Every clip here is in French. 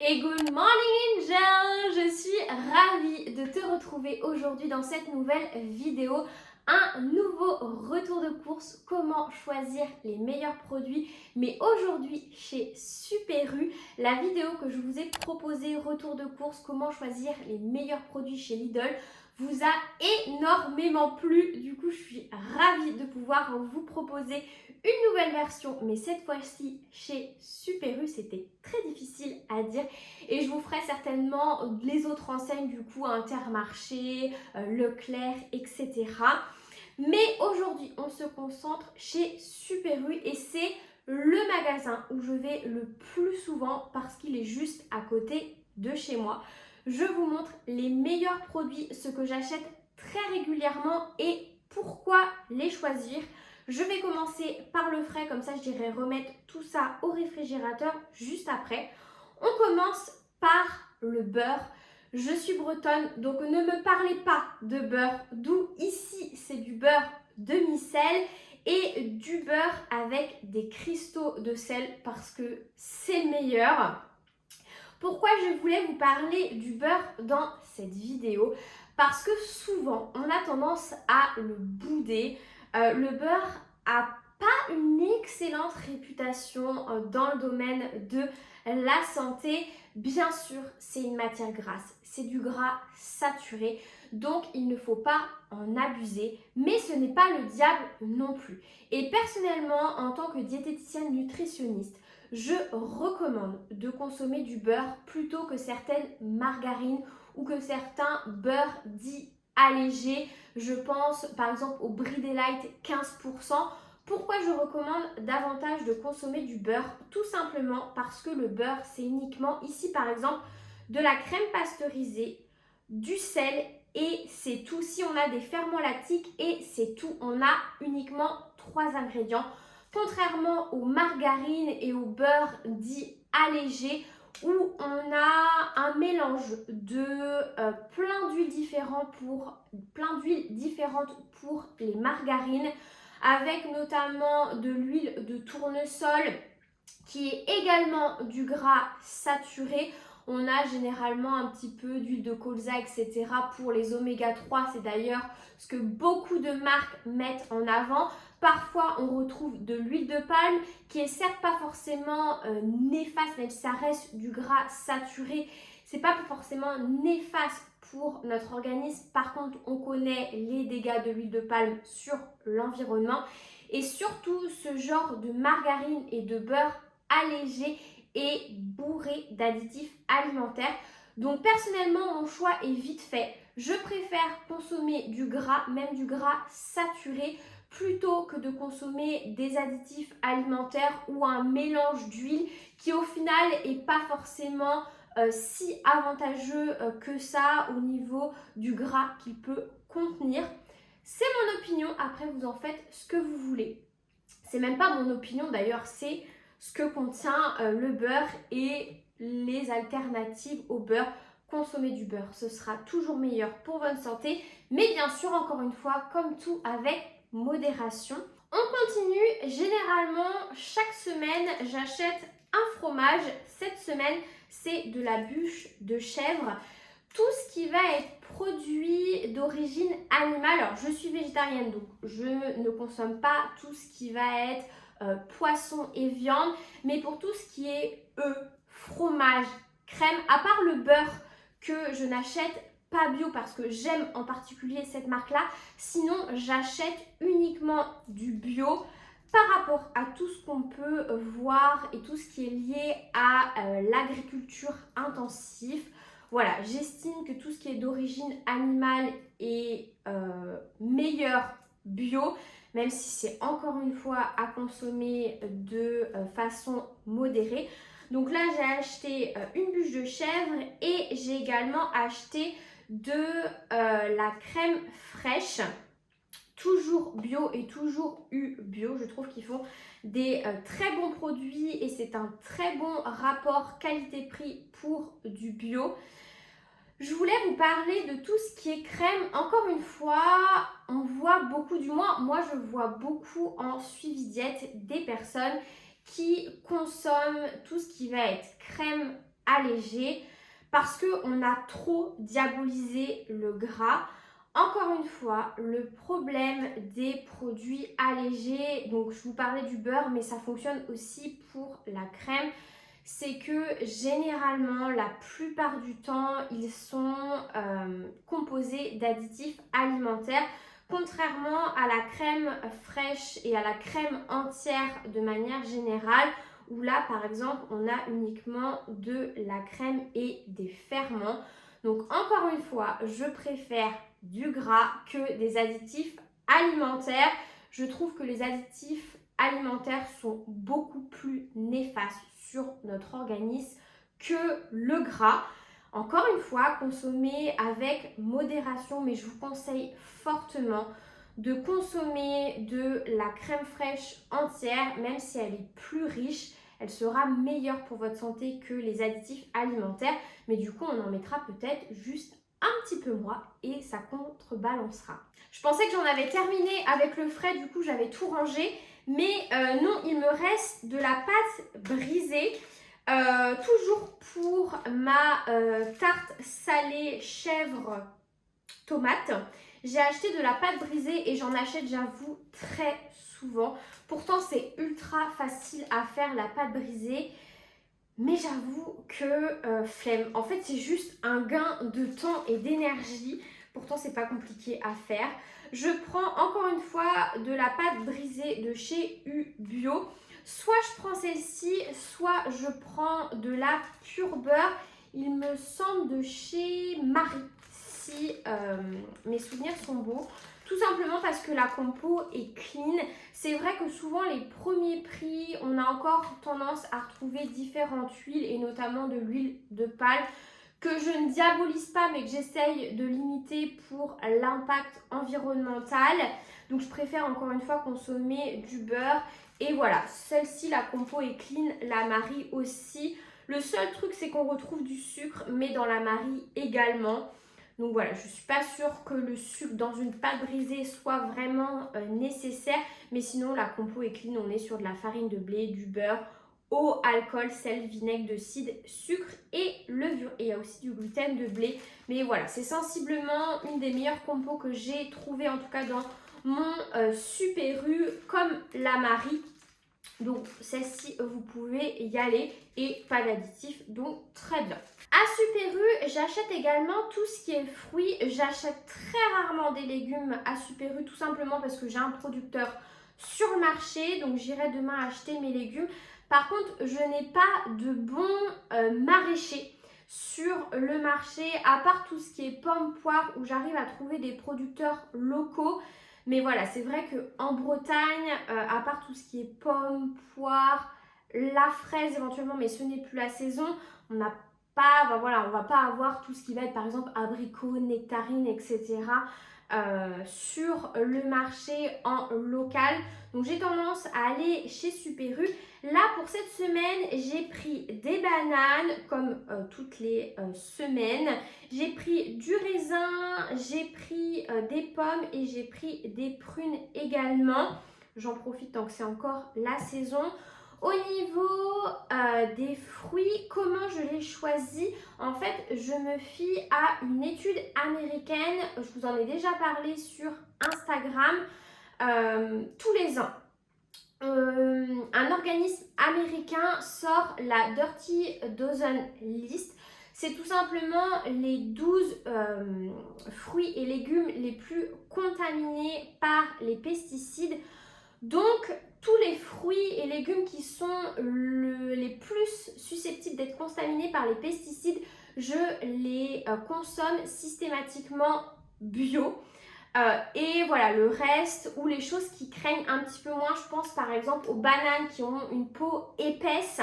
Et good morning Angel! Je suis ravie de te retrouver aujourd'hui dans cette nouvelle vidéo. Un nouveau retour de course, comment choisir les meilleurs produits. Mais aujourd'hui chez Super U, la vidéo que je vous ai proposée, retour de course, comment choisir les meilleurs produits chez Lidl, vous a énormément plu. Du coup, je suis ravie de pouvoir vous proposer une nouvelle version, mais cette fois-ci chez Super U. C'était très difficile à dire et je vous ferai certainement les autres enseignes du coup, Intermarché, Leclerc, etc. Mais aujourd'hui, on se concentre chez Super U et c'est le magasin où je vais le plus souvent parce qu'il est juste à côté de chez moi. Je vous montre les meilleurs produits, ce que j'achète très régulièrement et pourquoi les choisir. Je vais commencer par le frais, comme ça je dirais remettre tout ça au réfrigérateur juste après. On commence par le beurre. Je suis bretonne, donc ne me parlez pas de beurre doux. Ici, c'est du beurre demi-sel et du beurre avec des cristaux de sel parce que c'est le meilleur. Pourquoi je voulais vous parler du beurre dans cette vidéo? Parce que souvent, on a tendance à le bouder. Le beurre a pas une excellente réputation dans le domaine de la santé. Bien sûr, c'est une matière grasse, c'est du gras saturé, donc il ne faut pas en abuser, mais ce n'est pas le diable non plus. Et personnellement, en tant que diététicienne nutritionniste, je recommande de consommer du beurre plutôt que certaines margarines ou que certains beurres dits allégés. Je pense par exemple au Brie Delight 15%. Pourquoi je recommande davantage de consommer du beurre? Tout simplement parce que le beurre, c'est uniquement ici par exemple de la crème pasteurisée, du sel et c'est tout. Si on a des ferments lactiques et c'est tout, on a uniquement 3 ingrédients. Contrairement aux margarines et au beurre dit allégé où on a un mélange de plein d'huiles différentes pour les margarines, avec notamment de l'huile de tournesol qui est également du gras saturé. On a généralement un petit peu d'huile de colza, etc. pour les oméga 3. C'est d'ailleurs ce que beaucoup de marques mettent en avant. Parfois, on retrouve de l'huile de palme qui est certes pas forcément néfaste, même si ça reste du gras saturé. C'est pas forcément néfaste pour notre organisme. Par contre, on connaît les dégâts de l'huile de palme sur l'environnement. Et surtout, ce genre de margarine et de beurre allégé et bourré d'additifs alimentaires. Donc personnellement, mon choix est vite fait. Je préfère consommer du gras, même du gras saturé, plutôt que de consommer des additifs alimentaires ou un mélange d'huile qui au final n'est pas forcément si avantageux que ça au niveau du gras qu'il peut contenir. C'est mon opinion, après vous en faites ce que vous voulez. C'est même pas mon opinion d'ailleurs, c'est ce que contient le beurre et les alternatives au beurre. Consommer du beurre, ce sera toujours meilleur pour votre santé, mais bien sûr, encore une fois, comme tout, avec modération. On continue, généralement, chaque semaine, j'achète un fromage. Cette semaine, c'est de la bûche de chèvre. Tout ce qui va être produit d'origine animale, alors je suis végétarienne donc je ne consomme pas tout ce qui va être poisson et viande, mais pour tout ce qui est œufs, fromage, crème, à part le beurre que je n'achète pas bio parce que j'aime en particulier cette marque-là, sinon j'achète uniquement du bio par rapport à tout ce qu'on peut voir et tout ce qui est lié à l'agriculture intensive. Voilà, j'estime que tout ce qui est d'origine animale est meilleur bio, même si c'est encore une fois à consommer de façon modérée. Donc là, j'ai acheté une bûche de chèvre et j'ai également acheté de la crème fraîche, toujours bio et toujours bio. Je trouve qu'ils font des très bons produits et c'est un très bon rapport qualité-prix pour du bio. Je voulais vous parler de tout ce qui est crème. Encore une fois, on voit beaucoup, du moins moi je vois beaucoup en suivi diète des personnes qui consomment tout ce qui va être crème allégés parce qu'on a trop diabolisé le gras. Encore une fois, le problème des produits allégés, donc je vous parlais du beurre, mais ça fonctionne aussi pour la crème, c'est que généralement, la plupart du temps, ils sont composés d'additifs alimentaires, contrairement à la crème fraîche et à la crème entière de manière générale, où là, par exemple, on a uniquement de la crème et des ferments. Donc, encore une fois, je préfère du gras que des additifs alimentaires. Je trouve que les additifs alimentaires sont beaucoup plus néfastes sur notre organisme que le gras. Encore une fois, consommer avec modération, mais je vous conseille fortement de consommer de la crème fraîche entière, même si elle est plus riche. Elle sera meilleure pour votre santé que les additifs alimentaires, mais du coup, on en mettra peut-être juste un petit peu moins et ça contrebalancera. Je pensais que j'en avais terminé avec le frais, du coup, j'avais tout rangé, mais non, il me reste de la pâte brisée. Toujours pour ma tarte salée chèvre tomate. J'ai acheté de la pâte brisée et j'en achète, j'avoue, très souvent. Pourtant, c'est ultra facile à faire la pâte brisée. Mais j'avoue que flemme. En fait, c'est juste un gain de temps et d'énergie. Pourtant, c'est pas compliqué à faire. Je prends encore une fois de la pâte brisée de chez U-Bio. Soit je prends celle-ci, soit je prends de la pure beurre. Il me semble de chez Marie, si mes souvenirs sont bons. Tout simplement parce que la compo est clean. C'est vrai que souvent les premiers prix, on a encore tendance à retrouver différentes huiles et notamment de l'huile de palme que je ne diabolise pas mais que j'essaye de limiter pour l'impact environnemental. Donc je préfère encore une fois consommer du beurre. Et voilà, celle-ci, la compo est clean, la Marie aussi. Le seul truc, c'est qu'on retrouve du sucre, mais dans la Marie également. Donc voilà, je ne suis pas sûre que le sucre dans une pâte brisée soit vraiment nécessaire. Mais sinon, la compo est clean. On est sur de la farine de blé, du beurre, eau, alcool, sel, vinaigre de cidre, sucre et levure. Et il y a aussi du gluten de blé. Mais voilà, c'est sensiblement une des meilleures compos que j'ai trouvées, en tout cas dans mon Super U, comme la Marie. Donc celle-ci, vous pouvez y aller et pas d'additifs, donc très bien. À Super U, j'achète également tout ce qui est fruits. J'achète très rarement des légumes à Super U, tout simplement parce que j'ai un producteur sur le marché. Donc j'irai demain acheter mes légumes. Par contre, je n'ai pas de bons maraîchers sur le marché, à part tout ce qui est pommes, poires, où j'arrive à trouver des producteurs locaux. Mais voilà, c'est vrai qu'en Bretagne, à part tout ce qui est pommes, poires, la fraise éventuellement, mais ce n'est plus la saison, on n'a pas, ben voilà, on va pas avoir tout ce qui va être par exemple abricots, nectarines, etc. Sur le marché en local. Donc j'ai tendance à aller chez Super U. Là pour cette semaine, j'ai pris des bananes comme toutes les semaines. J'ai pris du raisin, j'ai pris des pommes et j'ai pris des prunes également. J'en profite tant que c'est encore la saison. Au niveau des fruits, comment je les choisis? En fait, je me fie à une étude américaine. Je vous en ai déjà parlé sur Instagram tous les ans. Un organisme américain sort la Dirty Dozen List. C'est tout simplement les 12 fruits et légumes les plus contaminés par les pesticides. Donc, tous les fruits et légumes qui sont les plus susceptibles d'être contaminés par les pesticides, je les consomme systématiquement bio. Et voilà, le reste ou les choses qui craignent un petit peu moins, je pense par exemple aux bananes qui ont une peau épaisse.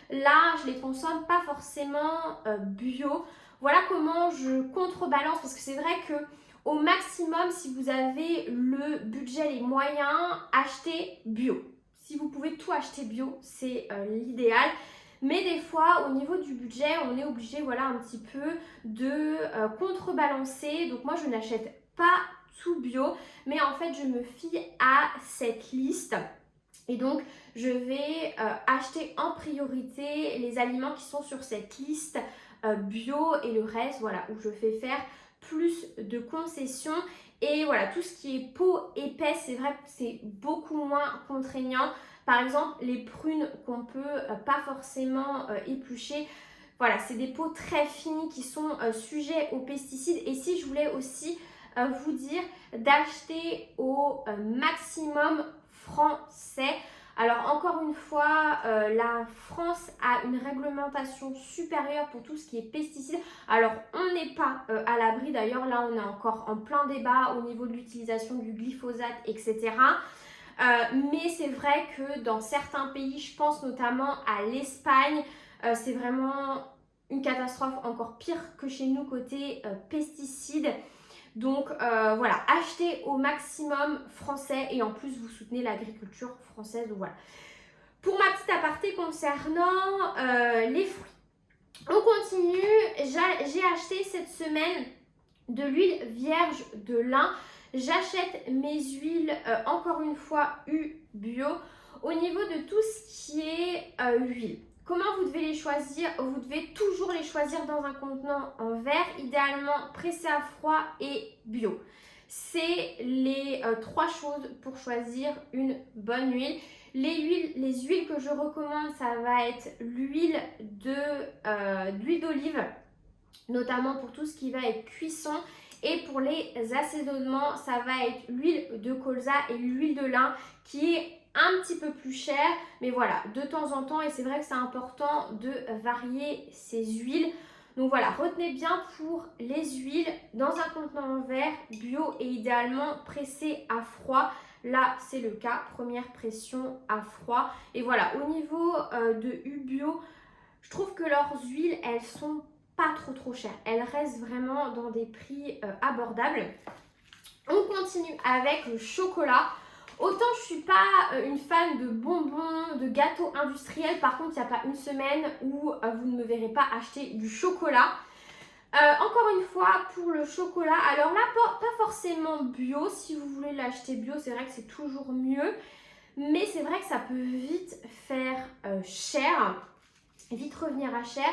Là, je les consomme pas forcément bio. Voilà comment je contrebalance, parce que c'est vrai que au maximum, si vous avez le budget, les moyens, achetez bio. Si vous pouvez tout acheter bio, c'est l'idéal. Mais des fois, au niveau du budget, on est obligé, voilà, un petit peu de contrebalancer. Donc moi, je n'achète pas tout bio, mais en fait, je me fie à cette liste. Et donc, je vais acheter en priorité les aliments qui sont sur cette liste bio et le reste, voilà, où je fais faire plus de concessions. Et voilà, tout ce qui est peau épaisse, c'est vrai que c'est beaucoup moins contraignant. Par exemple, les prunes qu'on peut pas forcément éplucher, voilà, c'est des peaux très fines qui sont sujets aux pesticides. Et si je voulais aussi vous dire d'acheter au maximum français. Alors encore une fois, la France a une réglementation supérieure pour tout ce qui est pesticides. Alors on n'est pas à l'abri, d'ailleurs là on est encore en plein débat au niveau de l'utilisation du glyphosate, etc. Mais c'est vrai que dans certains pays, je pense notamment à l'Espagne, c'est vraiment une catastrophe encore pire que chez nous côté pesticides. Donc voilà, achetez au maximum français et en plus vous soutenez l'agriculture française. Donc voilà. Pour ma petite aparté concernant les fruits, on continue. J'ai acheté cette semaine de l'huile vierge de lin. J'achète mes huiles encore une fois bio. Au niveau de tout ce qui est huile, comment vous devez les choisir? Vous devez toujours les choisir dans un contenant en verre, idéalement pressé à froid et bio. C'est les trois choses pour choisir une bonne huile. Les huiles que je recommande, ça va être l'huile d'olive, notamment pour tout ce qui va être cuisson. Et pour les assaisonnements, ça va être l'huile de colza et l'huile de lin qui est un petit peu plus cher, mais voilà, de temps en temps, et c'est vrai que c'est important de varier ces huiles. Donc voilà, retenez bien pour les huiles dans un contenant en verre, bio et idéalement pressé à froid. Là, c'est le cas, première pression à froid. Et voilà, au niveau de bio, je trouve que leurs huiles, elles sont pas trop chères. Elles restent vraiment dans des prix abordables. On continue avec le chocolat. Autant je suis pas une fan de bonbons, de gâteaux industriels. Par contre, il n'y a pas une semaine où vous ne me verrez pas acheter du chocolat. Encore une fois, pour le chocolat, alors là, pas forcément bio. Si vous voulez l'acheter bio, c'est vrai que c'est toujours mieux. Mais c'est vrai que ça peut vite faire cher, vite revenir à cher.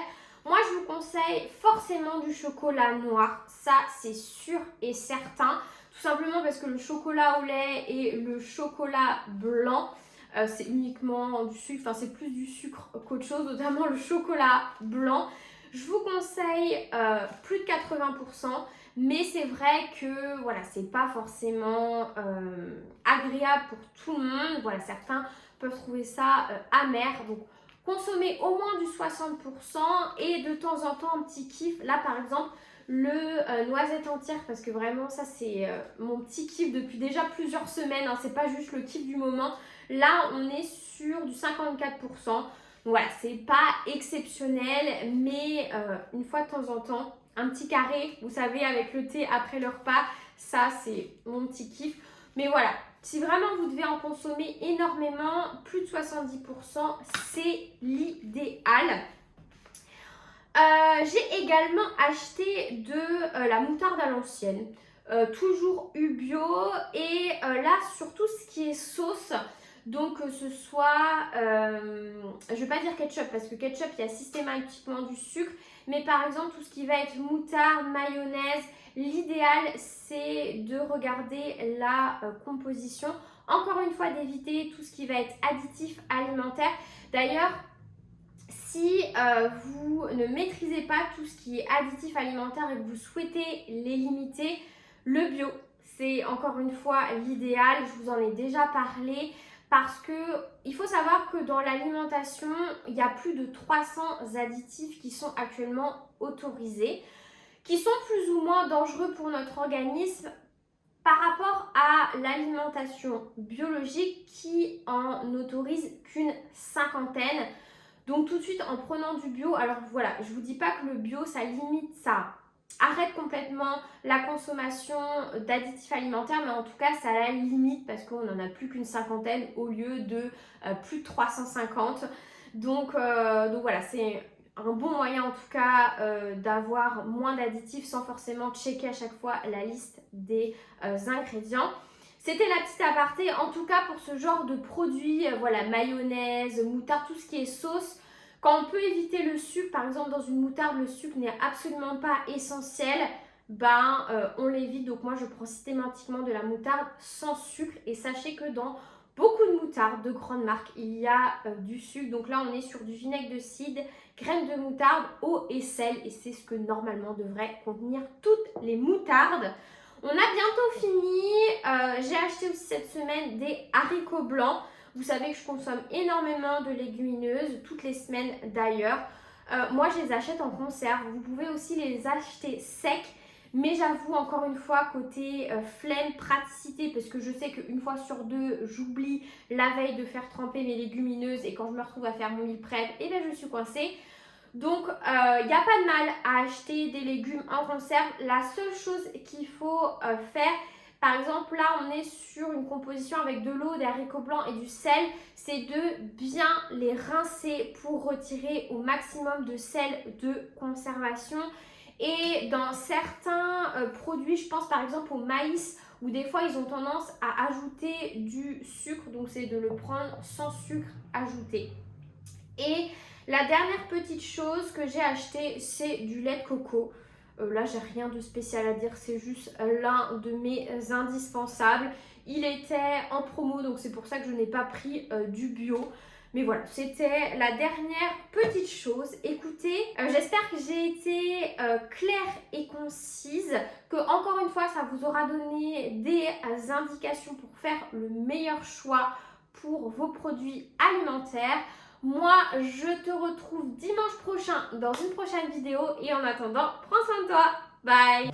Moi, je vous conseille forcément du chocolat noir. Ça, c'est sûr et certain. Tout simplement parce que le chocolat au lait et le chocolat blanc, c'est uniquement du sucre. Enfin, c'est plus du sucre qu'autre chose, notamment le chocolat blanc. Je vous conseille plus de 80%. Mais c'est vrai que voilà, c'est pas forcément agréable pour tout le monde. Voilà, certains peuvent trouver ça amer. Donc, consommez au moins du 60% et de temps en temps un petit kiff. Là, par exemple, le noisette entière, parce que vraiment, ça, c'est mon petit kiff depuis déjà plusieurs semaines. Hein, c'est pas juste le kiff du moment. Là, on est sur du 54%. Donc voilà, c'est pas exceptionnel, mais une fois de temps en temps, un petit carré, vous savez, avec le thé après le repas, ça, c'est mon petit kiff. Mais voilà, si vraiment vous devez en consommer énormément, plus de 70%, c'est l'idéal. J'ai également acheté de la moutarde à l'ancienne, toujours bio. Et là, sur tout ce qui est sauce, donc que ce soit, je ne vais pas dire ketchup, parce que ketchup, il y a systématiquement du sucre. Mais par exemple, tout ce qui va être moutarde, mayonnaise, l'idéal, c'est de regarder la composition. Encore une fois, d'éviter tout ce qui va être additif alimentaire. D'ailleurs, si vous ne maîtrisez pas tout ce qui est additif alimentaire et que vous souhaitez les limiter, le bio, c'est encore une fois l'idéal. Je vous en ai déjà parlé. Parce qu'il faut savoir que dans l'alimentation, il y a plus de 300 additifs qui sont actuellement autorisés, qui sont plus ou moins dangereux pour notre organisme par rapport à l'alimentation biologique qui en autorise qu'une cinquantaine. Donc tout de suite en prenant du bio, alors voilà, je ne vous dis pas que le bio ça limite ça. Arrête complètement la consommation d'additifs alimentaires, mais en tout cas, ça la limite parce qu'on n'en a plus qu'une cinquantaine au lieu de plus de 350. Donc voilà, c'est un bon moyen en tout cas d'avoir moins d'additifs sans forcément checker à chaque fois la liste des ingrédients. C'était la petite aparté, en tout cas pour ce genre de produits, voilà, mayonnaise, moutarde, tout ce qui est sauce. Quand on peut éviter le sucre, par exemple dans une moutarde, le sucre n'est absolument pas essentiel, on l'évite. Donc moi je prends systématiquement de la moutarde sans sucre et sachez que dans beaucoup de moutardes de grandes marques, il y a du sucre. Donc là on est sur du vinaigre de cidre, graines de moutarde, eau et sel et c'est ce que normalement devraient contenir toutes les moutardes. On a bientôt fini, j'ai acheté aussi cette semaine des haricots blancs. Vous savez que je consomme énormément de légumineuses, toutes les semaines d'ailleurs. Moi je les achète en conserve, vous pouvez aussi les acheter secs. Mais j'avoue encore une fois côté flemme, praticité, parce que je sais qu'une fois sur deux j'oublie la veille de faire tremper mes légumineuses et quand je me retrouve à faire mon meal prep, et bien je suis coincée. Donc il n'y a pas de mal à acheter des légumes en conserve. La seule chose qu'il faut faire, par exemple là on est sur une composition avec de l'eau, des haricots blancs et du sel, c'est de bien les rincer pour retirer au maximum de sel de conservation. Et dans certains produits, je pense par exemple au maïs, où des fois ils ont tendance à ajouter du sucre, donc c'est de le prendre sans sucre ajouté. Et la dernière petite chose que j'ai acheté, c'est du lait de coco. Là, j'ai rien de spécial à dire, c'est juste l'un de mes indispensables. Il était en promo, donc c'est pour ça que je n'ai pas pris du bio. Mais voilà, c'était la dernière petite chose. Écoutez, j'espère que j'ai été claire et concise, que encore une fois, ça vous aura donné des indications pour faire le meilleur choix pour vos produits alimentaires. Moi, je te retrouve dimanche prochain dans une prochaine vidéo et en attendant, prends soin de toi. Bye!